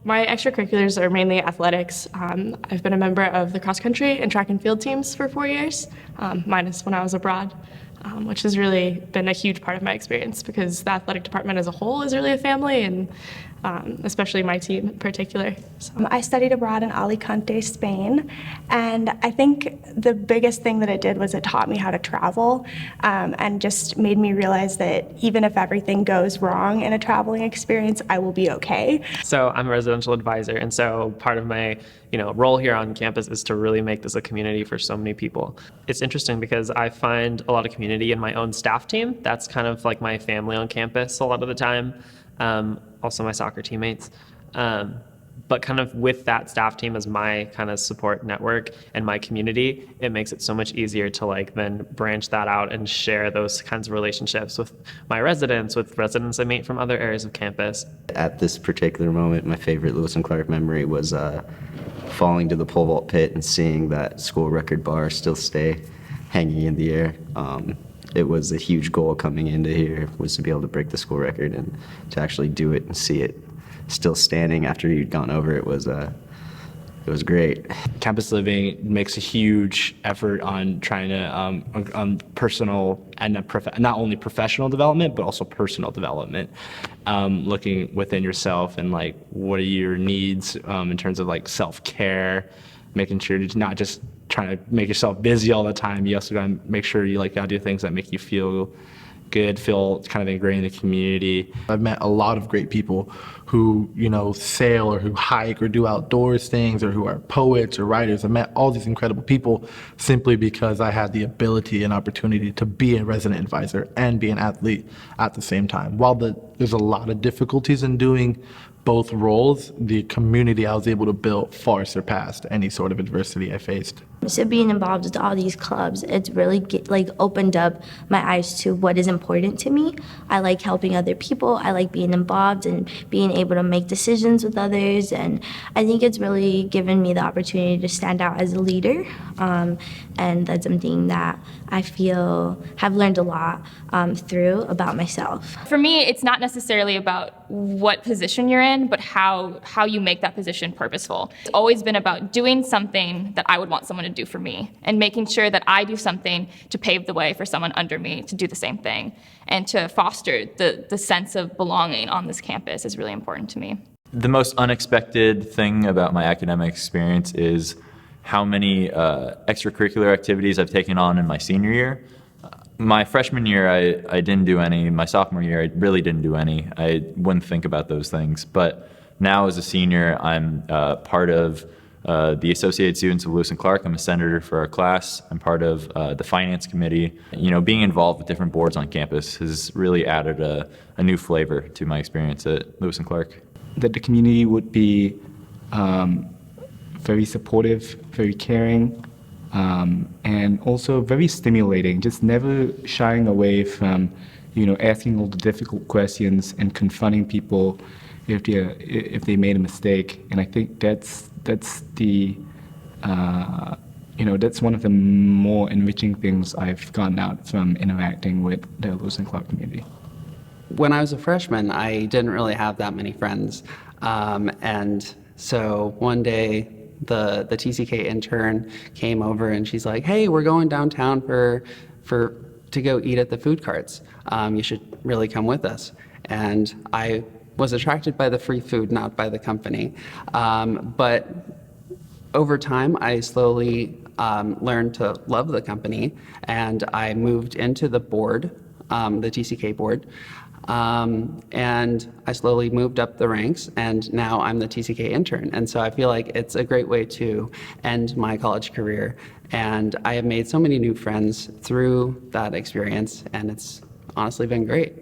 My extracurriculars are mainly athletics. I've been a member of the cross country and track and field teams for 4 years, minus when I was abroad, which has really been a huge part of my experience because the athletic department as a whole is really a family, and especially my team in particular. So. I studied abroad in Alicante, Spain, and I think the biggest thing that it did was it taught me how to travel, and just made me realize that even if everything goes wrong in a traveling experience, I will be okay. So I'm a residential advisor, and so part of my role here on campus is to really make this a community for so many people. It's interesting because I find a lot of community in my own staff team. That's kind of like my family on campus a lot of the time. Also my soccer teammates. But kind of with that staff team as my kind of support network and my community, it makes it so much easier to then branch that out and share those kinds of relationships with my residents, with residents I meet from other areas of campus. At this particular moment, my favorite Lewis and Clark memory was falling to the pole vault pit and seeing that school record bar still stay hanging in the air. It was a huge goal coming into here, was to be able to break the school record, and to actually do it and see it still standing after you'd gone over it was great. Campus living makes a huge effort on trying to on personal and not only professional development but also personal development. Looking within yourself and what are your needs in terms of self-care, making sure you're not just trying to make yourself busy all the time. You also gotta make sure you gotta do things that make you feel good, feel kind of ingrained in the community. I've met a lot of great people who, sail or who hike or do outdoors things or who are poets or writers. I've met all these incredible people simply because I had the ability and opportunity to be a resident advisor and be an athlete at the same time. While there's a lot of difficulties in doing both roles, the community I was able to build far surpassed any sort of adversity I faced. So being involved with all these clubs, it's really opened up my eyes to what is important to me. I like helping other people. I like being involved and being able to make decisions with others. And I think it's really given me the opportunity to stand out as a leader. And that's something that I feel have learned a lot through about myself. For me, it's not necessarily about what position you're in, but how you make that position purposeful. It's always been about doing something that I would want someone to do for me and making sure that I do something to pave the way for someone under me to do the same thing, and to foster the sense of belonging on this campus is really important to me. The most unexpected thing about my academic experience is how many extracurricular activities I've taken on in my senior year. My freshman year, I didn't do any. My sophomore year, I really didn't do any. I wouldn't think about those things. But now as a senior, I'm part of the Associated Students of Lewis and Clark. I'm a senator for our class. I'm part of the finance committee. Being involved with different boards on campus has really added a new flavor to my experience at Lewis and Clark. That the community would be very supportive, very caring, and also very stimulating, just never shying away from, asking all the difficult questions and confronting people if they made a mistake. And I think that's one of the more enriching things I've gotten out from interacting with the Lewis and Clark community. When I was a freshman, I didn't really have that many friends, and so one day the TCK intern came over and she's like, "Hey, we're going downtown to go eat at the food carts. You should really come with us." And I was attracted by the free food, not by the company. But over time, I slowly learned to love the company, and I moved into the board, the TCK board. And I slowly moved up the ranks, and now I'm the TCK intern. And so I feel like it's a great way to end my college career. And I have made so many new friends through that experience, and it's honestly been great.